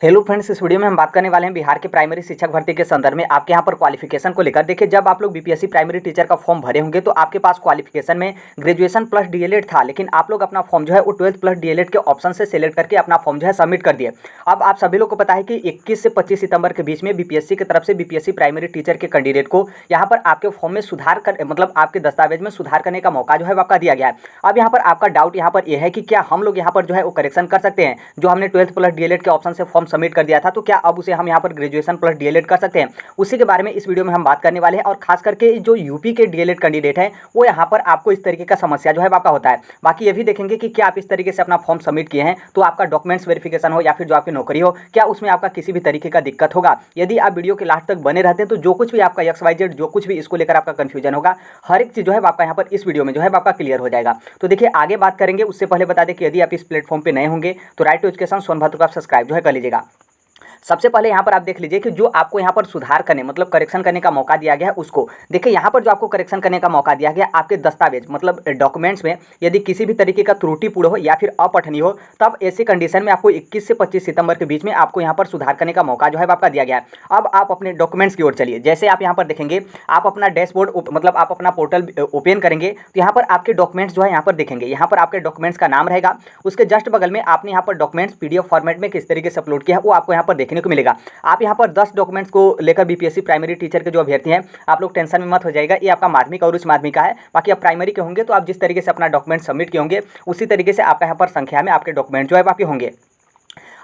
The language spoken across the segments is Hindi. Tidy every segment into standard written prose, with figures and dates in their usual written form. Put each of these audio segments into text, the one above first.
हेलो फ्रेंड्स, इस वीडियो में हम बात करने वाले हैं बिहार के प्राइमरी शिक्षक भर्ती के संदर्भ में आपके यहाँ पर क्वालिफिकेशन को लेकर। देखिए, जब आप लोग बीपीएससी प्राइमरी टीचर का फॉर्म भरे होंगे तो आपके पास क्वालिफिकेशन में ग्रेजुएशन प्लस डीएलएड था, लेकिन आप लोग अपना फॉर्म जो है वो 12th प्लस डीएलएड के ऑप्शन से सिलेक्ट करके अपना फॉर्म जो है सबमिट कर दिए। अब आप सभी लोग को पता है कि 21 से 25 सितंबर के बीच में बीपीएससी की तरफ से बीपीएससी प्राइमरी टीचर के कैंडिडेट को यहाँ पर आपके फॉर्म में सुधार कर मतलब आपके दस्तावेज में सुधार करने का मौका जो है आपका दिया गया है। अब यहाँ पर आपका डाउट यहाँ पर यह है कि क्या हम लोग यहाँ पर जो है वो करेक्शन कर सकते हैं, जो हमने 12th प्लस डीएलएड के ऑप्शन से फॉर्म सबमिट कर दिया था, तो क्या अब उसे हम यहाँ पर ग्रेजुएशन प्लस डीएलएड कर सकते हैं? उसी के बारे में इस वीडियो में हम बात करने वाले हैं। और खास करके जो यूपी के डीएलएड कैंडिडेट हैं वो यहाँ पर आपको इस तरीके का समस्या जो है आपका होता है। बाकी ये भी देखेंगे कि क्या आप इस तरीके से अपना फॉर्म सबमिट किए हैं तो आपका डॉक्यूमेंट्स वेरिफिकेशन हो या फिर जो आपकी नौकरी हो, क्या उसमें आपका किसी भी तरीके का दिक्कत होगा। यदि आप वीडियो के लास्ट तक बने रहते हैं तो जो कुछ भी आपका XYZ जो कुछ भी इसको लेकर आपका कंफ्यूजन होगा, हर एक चीज़ जो है आपका यहाँ पर इस वीडियो में जो है आपका क्लियर हो जाएगा। तो देखिए, आगे बात करेंगे उससे पहले बता दें कि यदि आप इस प्लेटफॉर्म पर नए होंगे तो राइट टू एजुकेशन सोनभद्र को आप सब्सक्राइब जो है कर लीजिएगा। सबसे पहले यहाँ पर आप देख लीजिए कि जो आपको यहाँ पर सुधार करने मतलब करेक्शन करने का मौका दिया गया है उसको देखिए। यहाँ पर जो आपको करेक्शन करने का मौका दिया गया आपके दस्तावेज मतलब डॉक्यूमेंट्स में यदि किसी भी तरीके का त्रुटिपूर्ण हो या फिर अपठनीय हो, तब ऐसी कंडीशन में आपको 21 से 25 सितंबर के बीच में आपको यहाँ पर सुधार करने का मौका जो है आपका दिया गया है। अब आप अपने डॉक्यूमेंट्स की ओर चलिए। जैसे आप यहाँ पर देखेंगे, आप अपना डैशबोर्ड मतलब आप अपना पोर्टल ओपन करेंगे तो यहाँ पर आपके डॉक्यूमेंट्स जो है यहाँ पर देखेंगे। यहाँ पर आपके डॉक्यूमेंट्स का नाम रहेगा, उसके जस्ट बगल में आपने यहाँ पर डॉक्यूमेंट्स PDF फॉर्मेट में किस तरीके से अपलोड किया है वो आपको यहाँ पर देखने को मिलेगा। आप यहाँ पर 10 डॉक्यूमेंट्स को लेकर बीपीएससी प्राइमरी टीचर के जो अभ्यर्थी हैं, आप लोग टेंशन में मत हो जाएगा। ये आपका माध्यमिक और उच्च माध्यमिक का है। बाकी आप प्राइमरी के होंगे तो आप जिस तरीके से अपना डॉक्यूमेंट सबमिट किए होंगे उसी तरीके से आपका यहाँ पर संख्या में आपके डॉक्यूमेंट जो है आपके होंगे।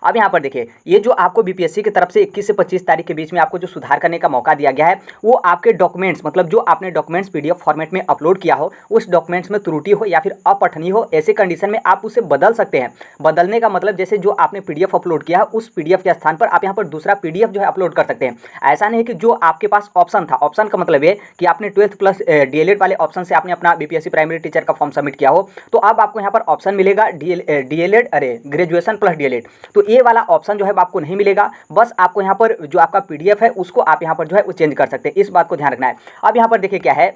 अब यहाँ पर देखिए, ये जो आपको बीपीएससी की तरफ से 21 से 25 तारीख के बीच में आपको जो सुधार करने का मौका दिया गया है वो आपके डॉक्यूमेंट्स मतलब जो आपने डॉक्यूमेंट्स PDF फॉर्मेट में अपलोड किया हो, उस डॉक्यूमेंट्स में त्रुटि हो या फिर अपठनीय हो, ऐसे कंडीशन में आप उसे बदल सकते हैं। बदलने का मतलब जैसे जो आपने PDF अपलोड किया है उस PDF के स्थान पर आप यहाँ पर दूसरा PDF जो है अपलोड कर सकते हैं। ऐसा नहीं है कि जो आपके पास ऑप्शन था, ऑप्शन का मतलब ये कि आपने 12th प्लस डीएलएड वाले ऑप्शन से आपने अपना बीपीएससी प्राइमरी टीचर का फॉर्म सबमिट किया हो तो अब आपको यहाँ पर ऑप्शन मिलेगा डीएलएड ग्रेजुएशन प्लस डीएलएड। तो ये वाला ऑप्शन जो है आपको नहीं मिलेगा। बस आपको यहाँ पर जो आपका PDF है उसको आप यहाँ पर जो है वो चेंज कर सकते हैं। इस बात को ध्यान रखना है। अब यहाँ पर देखिए क्या है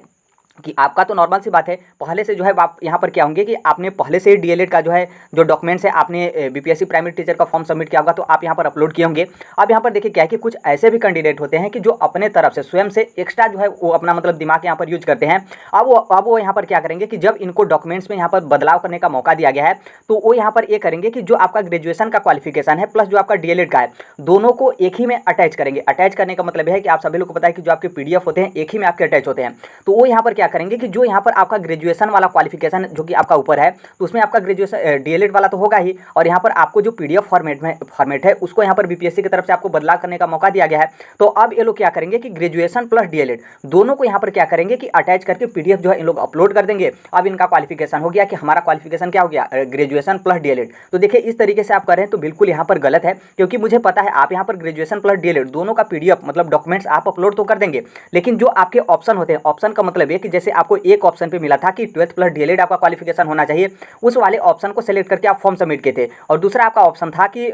कि आपका तो नॉर्मल सी बात है, पहले से जो है आप यहाँ पर क्या होंगे कि आपने पहले से डीएलएड का जो है जो डॉक्यूमेंट्स है आपने बीपीएससी प्राइमरी टीचर का फॉर्म सबमिट किया होगा तो आप यहाँ पर अपलोड किए होंगे। अब यहाँ पर देखिए क्या है कि कुछ ऐसे भी कैंडिडेट होते हैं कि जो अपने तरफ से स्वयं से एक्स्ट्रा जो है वो अपना मतलब दिमाग यहाँ पर यूज करते हैं। अब वो यहाँ पर क्या करेंगे कि जब इनको डॉक्यूमेंट्स में यहाँ पर बदलाव करने का मौका दिया गया है तो वो यहाँ पर ये करेंगे कि जो आपका ग्रेजुएशन का क्वालिफिकेशन है प्लस जो आपका डीएलएड का है, दोनों को एक ही में अटैच करेंगे। अटैच करने का मतलब है कि आप सभी लोग को पता है कि जो आपके PDF होते हैं एक ही में आपके अटैच होते हैं। तो वो यहाँ पर क्या करेंगे कि जो यहाँ आपका ग्रेजुएशन वाला क्वालिफिकेशन जो कि आपका ऊपर है तो उसमें आपका ग्रेजुएशन डीएलएड वाला तो होगा ही, और यहाँ पर आपको जो PDF फॉर्मेट है उसको यहाँ पर बीपीएससी की तरफ से आपको बदलाव करने का मौका दिया गया है। तो अब ये लोग क्या करेंगे कि ग्रेजुएशन प्लस डीएलएड दोनों को यहाँ पर क्या करेंगे कि अटैच करके PDF जो है इन लोग अपलोड कर देंगे। अब इनका क्वालिफिकेशन हो गया कि हमारा क्वालिफिकेशन क्या हो गया, ग्रेजुएशन प्लस डीएलएड। तो देखिए, इस तरीके से आप कर रहे हैं तो बिल्कुल यहाँ पर गलत है, क्योंकि मुझे पता है आप यहाँ पर ग्रेजुएशन प्लस डीएलएड दोनों का PDF मतलब डॉक्यूमेंट्स आप अपलोड तो कर देंगे, लेकिन जो आपके ऑप्शन होते हैं, ऑप्शन का मतलब है कि जैसे आपको एक ऑप्शन पे मिला था कि 12th प्लस डीएलएड आपका क्वालिफिकेशन होना चाहिए, उस वाले ऑप्शन को सेलेक्ट करके आप फॉर्म सबमिट किए थे, और दूसरा आपका ऑप्शन था कि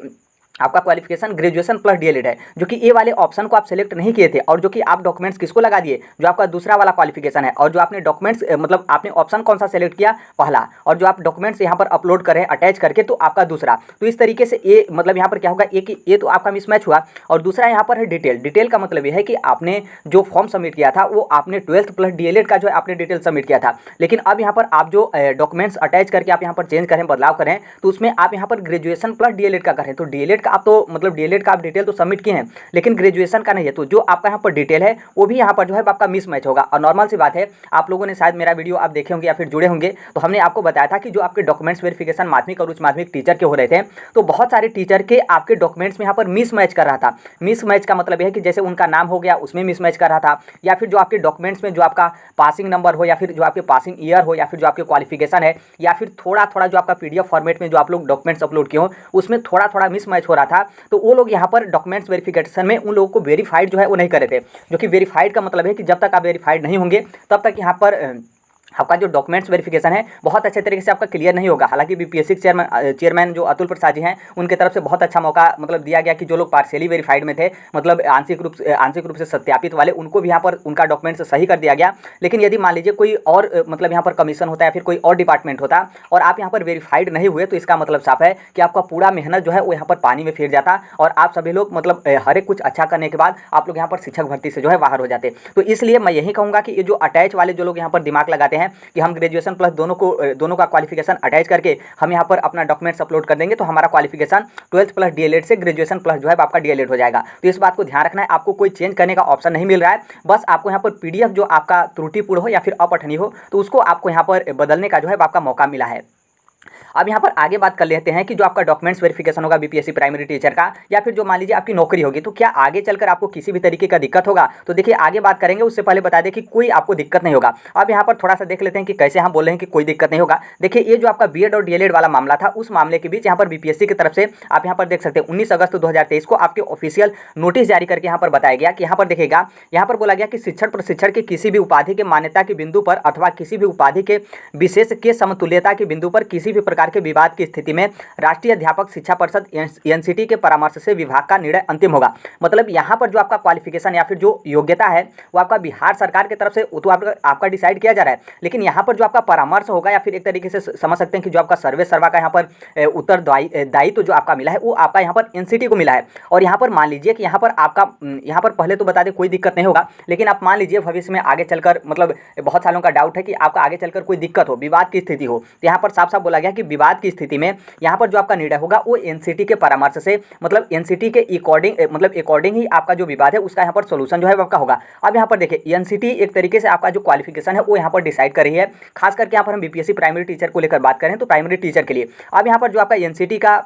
आपका क्वालिफिकेशन ग्रेजुएशन प्लस डीएलएड है, जो कि ए वाले ऑप्शन को आप सेलेक्ट नहीं किए थे, और जो कि आप डॉक्यूमेंट्स किसको लगा दिए, जो आपका दूसरा वाला क्वालिफिकेशन है, और जो आपने डॉक्यूमेंट्स मतलब आपने ऑप्शन कौन सा सेलेक्ट किया, पहला, और जो आप डॉक्यूमेंट्स यहाँ पर अपलोड करें अटैच करके तो आपका दूसरा। तो इस तरीके से ये मतलब यहाँ पर क्या होगा, एक ये तो आपका मिसमैच हुआ, और दूसरा यहाँ पर है डिटेल। डिटेल का मतलब ये है कि आपने जो फॉर्म सबमिट किया था वो आपने 12th प्लस डीएलएड का जो है आपने डिटेल सबमिट किया था, लेकिन अब यहाँ पर आप जो डॉक्यूमेंट्स अटैच करके आप यहाँ पर चेंज करें, बदलाव करें, तो उसमें आप यहाँ पर ग्रेजुएशन प्लस डीएलएड का करें। तो डीएलएड का आप तो मतलब डीएलएड का आप डिटेल तो सबमिट किए हैं, लेकिन ग्रेजुएशन का नहीं है, तो जो आपका यहाँ पर डिटेल है वो भी यहाँ पर जो है आपका मिसमैच होगा। और नॉर्मल सी बात है, आप लोगों ने शायद मेरा वीडियो आप देखे होंगे या फिर जुड़े होंगे, तो हमने आपको बताया था कि जो आपके डॉक्यूमेंट्स वेरिफिकेशन माध्यमिक और उच्च माध्यमिक टीचर के हो रहे थे, तो बहुत सारे टीचर के आपके डॉक्यूमेंट्स में यहाँ पर मिसमैच कर रहा था। मिसमैच का मतलब है कि जैसे उनका नाम हो गया उसमें मिसमैच कर रहा था, या फिर जो आपके डॉक्यूमेंट्स में जो आपका पासिंग नंबर हो, या फिर जो आपके पासिंग ईयर हो, या फिर जो आपके क्वालिफिकेशन है, या फिर थोड़ा थोड़ा जो आपका PDF फॉर्मेट में जो आप लोग डॉक्यूमेंट्स अपलोड किए हो उसमें थोड़ा थोड़ा मिसमैच हो रहा था। तो वो लोग यहाँ पर डॉक्यूमेंट्स वेरिफिकेशन में उन लोगों को वेरीफाइड जो है वो नहीं कर रहे थे, जो कि वेरीफाइड का मतलब है कि जब तक आप वेरीफाइड नहीं होंगे तब तक यहाँ पर आपका जो डॉक्यूमेंट्स वेरिफिकेशन है बहुत अच्छे तरीके से आपका क्लियर नहीं होगा। हालांकि बीपीएससी चेयरमैन जो अतुल प्रसाद जी हैं उनके तरफ से बहुत अच्छा मौका मतलब दिया गया कि जो लोग पार्शियली वेरीफाइड में थे, मतलब आंशिक रूप से सत्यापित वाले, उनको भी यहाँ पर उनका डॉक्यूमेंट्स सही कर दिया गया। लेकिन यदि मान लीजिए कोई और मतलब यहाँ पर कमीशन होता है, फिर कोई और डिपार्टमेंट होता और आप यहाँ पर वेरीफाइड नहीं हुए, तो इसका मतलब साफ है कि आपका पूरा मेहनत जो है वो यहाँ पर पानी में फिर जाता और आप सभी लोग मतलब हर एक कुछ अच्छा करने के बाद आप लोग यहाँ पर शिक्षक भर्ती से जो है बाहर हो जाते। तो इसलिए मैं यही कहूँगा कि ये जो अटैच वाले जो लोग यहाँ पर दिमाग लगाते हैं कि हम ग्रेजुएशन प्लस दोनों का क्वालिफिकेशन अटैच करके हम यहाँ पर अपना डॉक्यूमेंट्स अपलोड कर देंगे तो हमारा क्वालिफिकेशन 12th प्लस डीएलएड से ग्रेजुएशन प्लस जो है आपका डीएलएड हो जाएगा। तो इस बात को ध्यान रखना है, आपको कोई चेंज करने का ऑप्शन नहीं मिल रहा है। बस आपको यहाँ पर पीडीएफ जो आपका त्रुटिपूर्ण हो या फिर अपठनीय हो तो उसको आपको यहाँ पर बदलने का जो है आपका मौका मिला है। अब यहाँ पर आगे बात कर लेते हैं कि जो आपका डॉक्यूमेंट्स वेरिफिकेशन होगा बीपीएससी प्राइमरी टीचर का, या फिर जो मान लीजिए आपकी नौकरी होगी, तो क्या आगे चलकर आपको किसी भी तरीके का दिक्कत होगा? तो देखिए आगे बात करेंगे, उससे पहले बता दें कि कोई आपको दिक्कत नहीं होगा। अब यहाँ पर थोड़ा सा देख लेते हैं कि कैसे हम बोल रहे हैं कि कोई दिक्कत नहीं होगा। देखिए ये जो आपका बीएड और डीएलएड वाला मामला था, उस मामले के बीच यहाँ पर बीपीएससी की तरफ से आप यहाँ पर देख सकते हैं 19 अगस्त 2023 को आपके ऑफिशियल नोटिस जारी करके यहाँ पर बताया गया कि यहाँ पर देखिएगा, यहाँ पर बोला गया कि शिक्षण प्रशिक्षण के किसी भी उपाधि के मान्यता के बिंदु पर अथवा किसी भी उपाधि के विशेष के समतुल्यता के बिंदु पर किसी भी प्रकार के विवाद की स्थिति में राष्ट्रीय अध्यापक शिक्षा परिषद एनसीटी के परामर्श से विभाग का निर्णय अंतिम होगा। मतलब यहाँ पर जो आपका क्वालिफिकेशन या फिर जो योग्यता है वो आपका बिहार सरकार की तरफ से तो आपका डिसाइड किया जा रहा है, लेकिन यहाँ पर जो आपका परामर्श होगा या फिर एक तरीके से समझ सकते हैं कि जो आपका सर्वे सर्वा का यहाँ पर उत्तरदायित्व जो आपका मिला है वो आपका यहाँ पर एनसीटी को मिला है। और यहाँ पर मान लीजिए कि यहाँ पर आपका यहाँ पर पहले तो बता दें कोई दिक्कत नहीं होगा, लेकिन आप मान लीजिए भविष्य में आगे चलकर मतलब बहुत सालों का डाउट है कि आपका आगे चलकर कोई दिक्कत हो, विवाद की स्थिति हो, तो यहाँ पर साफ साफ बोला गया कि विवाद की स्थिति में यहाँ पर जो आपका निर्णय होगा वो एनसीटी के परामर्श से मतलब एनसीटी के अकॉर्डिंग ही आपका जो विवाद है उसका यहाँ पर सोल्यूशन जो है आपका होगा। अब यहाँ पर देखिए एनसीटी एक तरीके से आपका जो क्वालिफिकेशन है वो यहाँ पर डिसाइड कर रही है, खास करके यहाँ पर हम बीपीएससी प्राइमरी टीचर को लेकर बात करें तो प्राइमरी टीचर के लिए अब यहाँ पर जो आपका एनसीटी का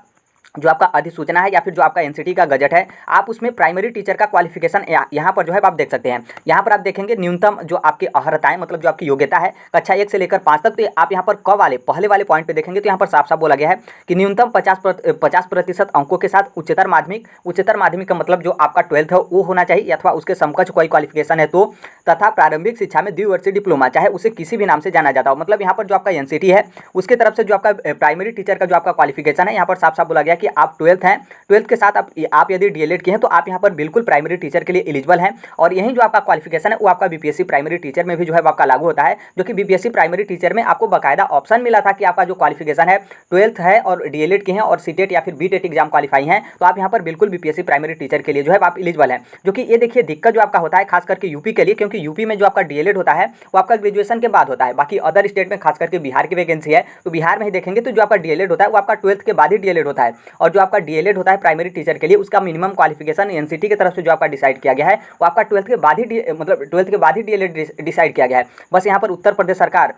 जो आपका अधिसूचना है या फिर जो आपका एनसीटी का गजट है, आप उसमें प्राइमरी टीचर का क्वालिफिकेशन यहाँ पर जो है आप देख सकते हैं। यहाँ पर आप देखेंगे न्यूनतम जो आपकी अर्हताएं मतलब जो आपकी योग्यता है कक्षा 1 से लेकर 5 तक, तो आप यहाँ पर पहले वाले पॉइंट पे देखेंगे तो यहाँ पर साफ साफ बोला गया है कि न्यूनतम 50% अंकों के साथ उच्चतर माध्यमिक का मतलब जो आपका 12th है वो होना चाहिए अथवा उसके समकक्ष कोई क्वालिफिकेशन है तो, तथा प्रारंभिक शिक्षा में द्विवर्षीय डिप्लोमा, चाहे उसे किसी भी नाम से जाना जाता हो। मतलब यहाँ पर जो आपका एनसीटी है उसके तरफ से जो आपका प्राइमरी टीचर का जो आपका क्वालिफिकेशन है यहाँ पर साफ साफ बोला गया कि आप 12th हैं, 12th के साथ आप यदि डीएलएड के हैं तो आप यहाँ पर बिल्कुल प्राइमरी टीचर के लिए एलिजिबल हैं। और यही जो आपका क्वालिफिकेशन है वो आपका बीपीएससी प्राइमरी टीचर में भी जो है आपका लागू होता है, जो कि बीपीएससी प्राइमरी टीचर में आपको बाकायदा ऑप्शन मिला था कि आपका जो क्वालिफिकेशन है 12th है और डीएलएड के हैं और सीटेट या फिर बीटेट एग्जाम क्वालिफाई हैं, तो आप यहाँ पर बिल्कुल बीपीएससी प्राइमरी टीचर के लिए जो है आप एलिजिबल हैं। जो कि ये देखिए दिक्कत जो आपका होता है खास करके यूपी के लिए, क्योंकि यूपी में जो आपका डीएलएड होता है वो आपका ग्रेजुएशन के बाद होता है। बाकी अदर स्टेट में खास करके बिहार की वैकेंसी है तो बिहार में ही देखेंगे तो जो आपका डीएलएड होता है वो आपका 12th के बाद ही डीएलएड होता है। और जो आपका डीएलएड होता है प्राइमरी टीचर के लिए उसका मिनिमम क्वालिफिकेशन एनसीटी की तरफ से जो आपका डिसाइड किया गया है वो आपका 12th के बाद ही डीएलएड डिसाइड किया गया है। बस यहाँ पर उत्तर प्रदेश सरकार,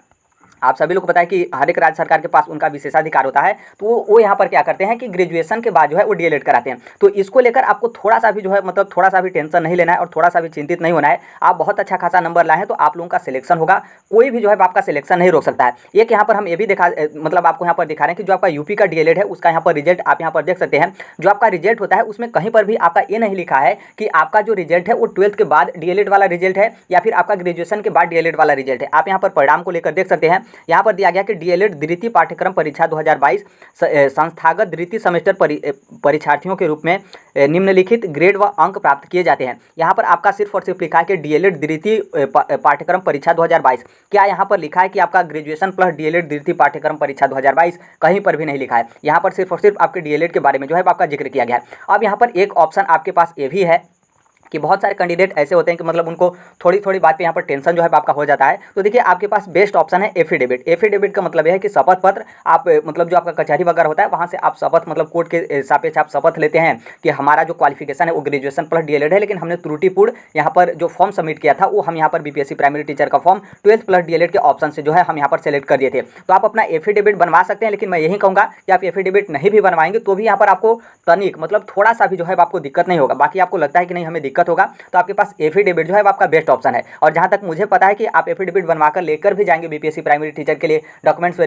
आप सभी लोग को पता है कि हर एक राज्य सरकार के पास उनका विशेषाधिकार होता है, तो वो यहाँ पर क्या करते हैं कि ग्रेजुएशन के बाद जो है वो डीएलएड कराते हैं। तो इसको लेकर आपको थोड़ा सा भी जो है मतलब थोड़ा सा भी टेंशन नहीं लेना है और थोड़ा सा भी चिंतित नहीं होना है। आप बहुत अच्छा खासा नंबर लाए हैं तो आप लोगों का सिलेक्शन होगा, कोई भी जो है आपका सिलेक्शन नहीं रोक सकता है। एक यहाँ पर हम ये भी मतलब आपको यहाँ पर दिखा रहे हैं कि जो आपका यूपी का डीएलएड है उसका यहाँ पर रिजल्ट आप यहाँ पर देख सकते हैं। जो आपका रिजल्ट होता है उसमें कहीं पर भी आपका ये नहीं लिखा है कि आपका जो रिजल्ट है वो 12th के बाद डीएलएड वाला रिजल्ट है या फिर आपका ग्रेजुएशन के बाद डीएलएड वाला रिजल्ट है। आप यहाँ पर परिणाम को लेकर देख सकते हैं, यहाँ पर दिया गया डीएलएड द्वितीय पाठ्यक्रम परीक्षा 2022 संस्थागत द्वितीय सेमेस्टर परीक्षार्थियों के रूप में निम्नलिखित ग्रेड व अंक प्राप्त किए जाते हैं। यहाँ पर आपका सिर्फ और सिर्फ लिखा है कि डीएलएड द्वितीय पाठ्यक्रम परीक्षा 2022। क्या यहाँ पर लिखा है कि आपका ग्रेजुएशन प्लस डीएलएड द्वितीय पाठ्यक्रम परीक्षा 2022? कहीं पर भी नहीं लिखा है। यहाँ पर सिर्फ और सिर्फ आपके डीएलएड के बारे में जो है आपका जिक्र किया गया है। अब यहाँ पर एक ऑप्शन आपके पास ये भी है कि बहुत सारे कैंडिडेट ऐसे होते हैं कि मतलब उनको थोड़ी थोड़ी बात पे यहाँ पर टेंशन जो है आपका हो जाता है। तो देखिए आपके पास बेस्ट ऑप्शन है एफिडेविट। एफिडेविट का मतलब यह है कि शपथ पत्र, आप मतलब जो आपका कचहरी वगैरह होता है वहाँ से आप शपथ मतलब कोर्ट के सापेक्ष आप शपथ लेते हैं कि हमारा जो क्वालिफिकेशन है वो ग्रेजुएशन प्लस डीएलएड है, लेकिन हमने त्रुटिपूर्ण यहाँ पर जो फॉर्म सबमिट किया था वो हम यहाँ पर बीपीएससी प्राइमरी टीचर का फॉर्म 12th प्लस डीएलएड के ऑप्शन से जो है हम यहाँ पर सेलेक्ट कर दिए थे। तो आप अपना एफिडेविट बनवा सकते हैं, लेकिन मैं यही कहूँगा कि आप एफिडेविट नहीं भी बनवाएंगे तो भी यहाँ पर आपको तनिक मतलब थोड़ा सा भी जो है आपको दिक्कत नहीं होगा। बाकी आपको लगता है कि नहीं हमें दिक्कत दिक्कत होगा तो आपके पास एफिडेविट जो है वो आपका बेस्ट ऑप्शन है। और जहाँ तक मुझे पता है कि आप एफिडेविट बनवाकर लेकर भी जाएंगे बीपीएससी प्राइमरी टीचर के लिए डॉक्यूमेंट्स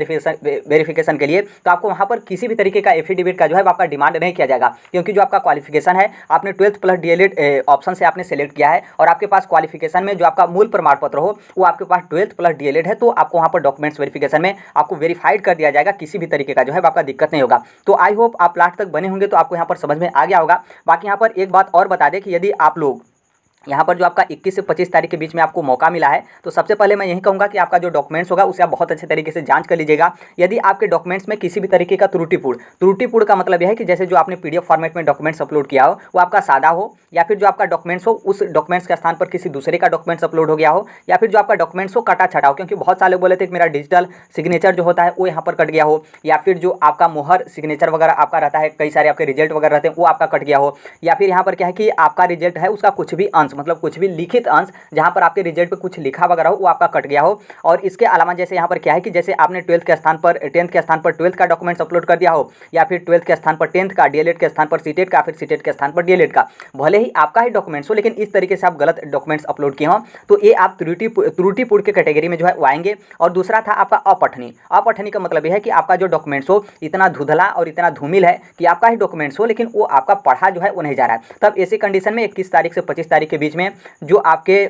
वेरिफिकेशन के लिए, तो आपको वहाँ पर किसी भी तरीके का एफिडेविट का जो है आपका डिमांड नहीं किया जाएगा, क्योंकि जो आपका क्वालिफिकेशन है आपने 12th प्लस डीएलएड ऑप्शन से आपने सेलेक्ट किया है और आपके पास क्वालिफिकेशन में जो आपका मूल प्रमाण पत्र हो वो आपके पास 12th प्लस डीएलएड है, तो आपको वहाँ पर डॉक्यूमेंट्स वेरिफिकेशन में आपको वेरीफाइड कर दिया जाएगा, किसी भी तरीके का जो है आपका दिक्कत नहीं होगा। तो आई होप आप लास्ट तक बने होंगे तो आपको यहाँ पर समझ में आ गया होगा। बाकी यहाँ पर एक बात और बता दें कि यदि आप लोग यहाँ पर जो आपका 21 से 25 तारीख के बीच में आपको मौका मिला है, तो सबसे पहले मैं यही कहूँगा कि आपका जो डॉक्यूमेंट्स होगा उसे आप बहुत अच्छे तरीके से जांच कर लीजिएगा। यदि आपके डॉक्यूमेंट्स में किसी भी तरीके का त्रुटिपूर्ण का मतलब यह है कि जैसे जो आपने पीडीएफ फॉर्मेट में डॉक्यूमेंट्स अपलोड किया हो वो आपका सादा हो, या फिर जो आपका डॉक्यूमेंट्स हो उस डॉक्यूमेंट्स के स्थान पर किसी दूसरे का डॉक्यूमेंट्स अपलोड हो गया हो, या फिर जो आपका डॉक्यूमेंट्स हो कटा छटा हो, क्योंकि बहुत सारे बोले थे कि मेरा डिजिटल सिग्नेचर जो होता है वो यहाँ पर कट गया हो, या फिर जो आपका मोहर सिग्नेचर वगैरह आपका रहता है, कई सारे आपके रिजल्ट वगैरह रहते हैं वो आपका कट गया हो, या फिर यहाँ पर क्या है कि आपका रिजल्ट है उसका कुछ भी अंश मतलब कुछ भी लिखित अंश जहां पर आपके रिजल्ट पे कुछ लिखा वगैरह हो वो आपका कट गया हो। और इसके अलावा जैसे यहाँ पर क्या है कि जैसे आपने 12th के स्थान पर 10th के स्थान पर 12th का डॉक्यूमेंट्स अपलोड कर दिया हो, या फिर 12th के स्थान पर 10th का, डीएलएड के स्थान पर सीटेट का, फिर सीटेट के स्थान पर डीएलएड का, भले ही आपका ही डॉक्यूमेंट्स हो लेकिन इस तरीके से आप गलत डॉक्यूमेंट्स अपलोड किए हों तो ये आप त्रुटिपूर्ण के कैटेगरी में जो है वो आएंगे। और दूसरा था आपका अपठनी का मतलब यह है कि आपका जो डॉक्यूमेंट्स हो इतना धुंधला और इतना धूमिल है कि आपका ही डॉक्यूमेंट्स हो लेकिन वो आपका पढ़ा जो है वो नहीं जा रहा है। तब ऐसी कंडीशन में 21 तारीख से 25 तारीख के बीच में जो आपके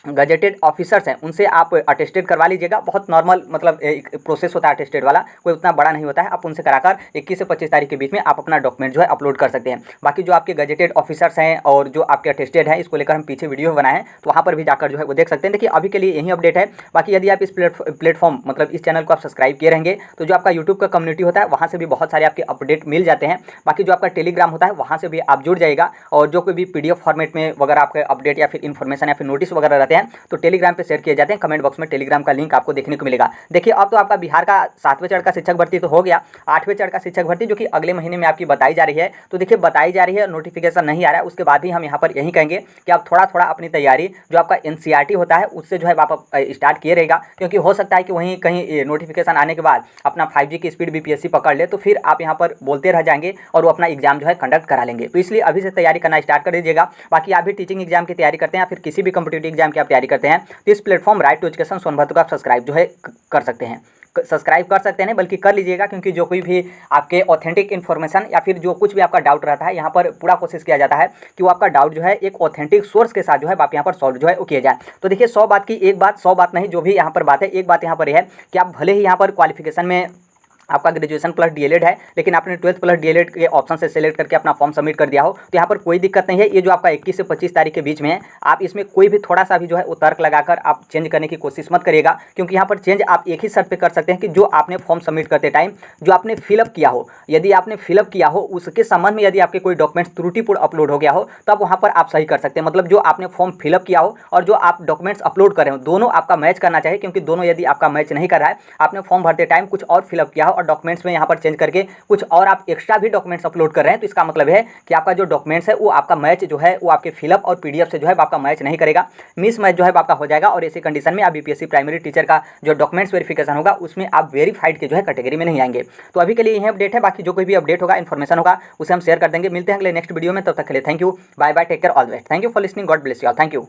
गजेटेड ऑफिसर्स हैं उनसे आप अटेस्टेड करवा लीजिएगा। बहुत नॉर्मल मतलब एक प्रोसेस होता है अटेस्टेड वाला, कोई उतना बड़ा नहीं होता है। आप उनसे कराकर 21 से 25 तारीख के बीच में आप अपना डॉक्यूमेंट जो है अपलोड कर सकते हैं। बाकी जो आपके गजेटेड ऑफिसर्स हैं और जो आपके अटेस्टेड हैं इसको लेकर हम पीछे वीडियो बनाए हैं, तो वहाँ पर भी जाकर जो है वो देख सकते हैं। देखिए अभी के लिए यही अपडेट है। बाकी यदि आप इस प्लेटफॉर्म मतलब इस चैनल को आप सब्सक्राइब किए रहेंगे तो जो आपका यूट्यूब का कम्युनिटी होता है वहाँ से भी बहुत सारे आपके अपडेट मिल जाते हैं। बाकी जो आपका टेलीग्राम होता है वहाँ से भी आप जुड़ जाइएगा, और जो कोई भी पीडीएफ फॉर्मेट में वगैरह आपके अपडेट या फिर इन्फॉर्मेशन या फिर नोटिस वगैरह रहते हैं तो टेलीग्राम पे शेयर किए जाते हैं। कमेंट बॉक्स में टेलीग्राम का लिंक आपको देखने को मिलेगा। देखिए अब तो आपका बिहार का 7वें चरण का शिक्षक भर्ती तो हो गया, 8वें चरण का शिक्षक भर्ती जो कि अगले महीने में आपकी बताई जा रही है, तो देखिए बताई जा रही है, नोटिफिकेशन नहीं आ रहा है। उसके बाद भी हम यहाँ पर यही कहेंगे कि आप थोड़ा थोड़ा अपनी तैयारी जो आपका एनसीईआरटी होता है उससे जो है आप स्टार्ट किए रहेगा, क्योंकि हो सकता है कि वहीं कहीं नोटिफिकेशन आने के बाद अपना 5G की स्पीड बीपीएससी पकड़ ले तो फिर आप यहाँ पर बोलते रह जाएंगे और वो अपना एग्जाम जो है कंडक्ट करा लेंगे। तो इसलिए अभी से तैयारी करना स्टार्ट कर दीजिएगा। बाकी आप भी टीचिंग एग्जाम की तैयारी करते हैं या फिर किसी भी कॉम्पिटिटिव एग्जाम की आप तैयारी करते हैं तो इस platform right to education Sonbhadra को आप सब्सक्राइब जो है कर सकते हैं, सब्सक्राइब कर सकते हैं, बल्कि कर लीजिएगा, क्योंकि जो कोई भी आपके ऑथेंटिक इन्फॉर्मेशन या फिर जो कुछ भी आपका डाउट रहता है यहाँ पर पूरा कोशिश किया जाता है कि वो आपका डाउट जो है एक ऑथेंटिक सोर्स के साथ जो है आप यहाँ पर सॉल्व जो है वो किया जाए। तो देखिए 100 बात की एक बात, 100 बात नहीं, जो भी यहाँ पर बात है एक बात यहाँ पर यह है कि आप भले ही यहाँ पर क्वालिफिकेशन में आपका ग्रेजुएशन प्लस डीएलएड है लेकिन आपने 12th प्लस डीएलएड के ऑप्शन से सेलेक्ट करके अपना फॉर्म सबमिट कर दिया हो तो यहाँ पर कोई दिक्कत नहीं है। ये जो आपका 21 से 25 तारीख के बीच में है आप इसमें कोई भी थोड़ा सा भी जो है वो तर्क लगाकर आप चेंज करने की कोशिश मत करिएगा, क्योंकि यहाँ पर चेंज आप एक ही शर्त पे कर सकते हैं कि जो आपने फॉर्म सबमिट करते टाइम जो आपने फिलअप किया हो, यदि आपने फिलअप किया हो उसके संबंध में यदि आपके कोई डॉक्यूमेंट्स त्रुटिपूर्ण अपलोड हो गया हो तो आप वहाँ पर आप सही कर सकते हैं। मतलब जो आपने फॉर्म फिलअप किया हो और जो आप डॉक्यूमेंट्स अपलोड कर रहे हो दोनों आपका मैच करना चाहिए, क्योंकि दोनों यदि आपका मैच नहीं कर रहा है, आपने फॉर्म भरते टाइम कुछ और फिलअप किया हो और डॉक्यूमेंट्स में यहाँ पर चेंज करके कुछ और आप एक्स्ट्रा भी डॉक्यूमेंट्स अपलोड कर रहे हैं, तो इसका मतलब है कि आपका जो डॉक्यूमेंट्स है वो आपका मैच जो है वो आपके फिलअप और पीडीएफ से जो है आपका मैच नहीं करेगा, मिस मैच जो है आपका हो जाएगा। और ऐसी कंडीशन में आप बीपीएससी प्राइमरी टीचर का जो डॉक्यूमेंट्स वेरिफिकेशन होगा उसमें आप वेरीफाइड के जो है कैटेगरी में नहीं आएंगे। तो अभी के लिए यही अपडेट है। बाकी जो कोई भी अपडेट होगा इन्फॉर्मेशन होगा उसे हम शेयर कर देंगे। मिलते हैं अगले नेक्स्ट वीडियो में, तब तक के लिए thank you, bye bye, take care, all the best, thank you for listening, God bless you all, thank you.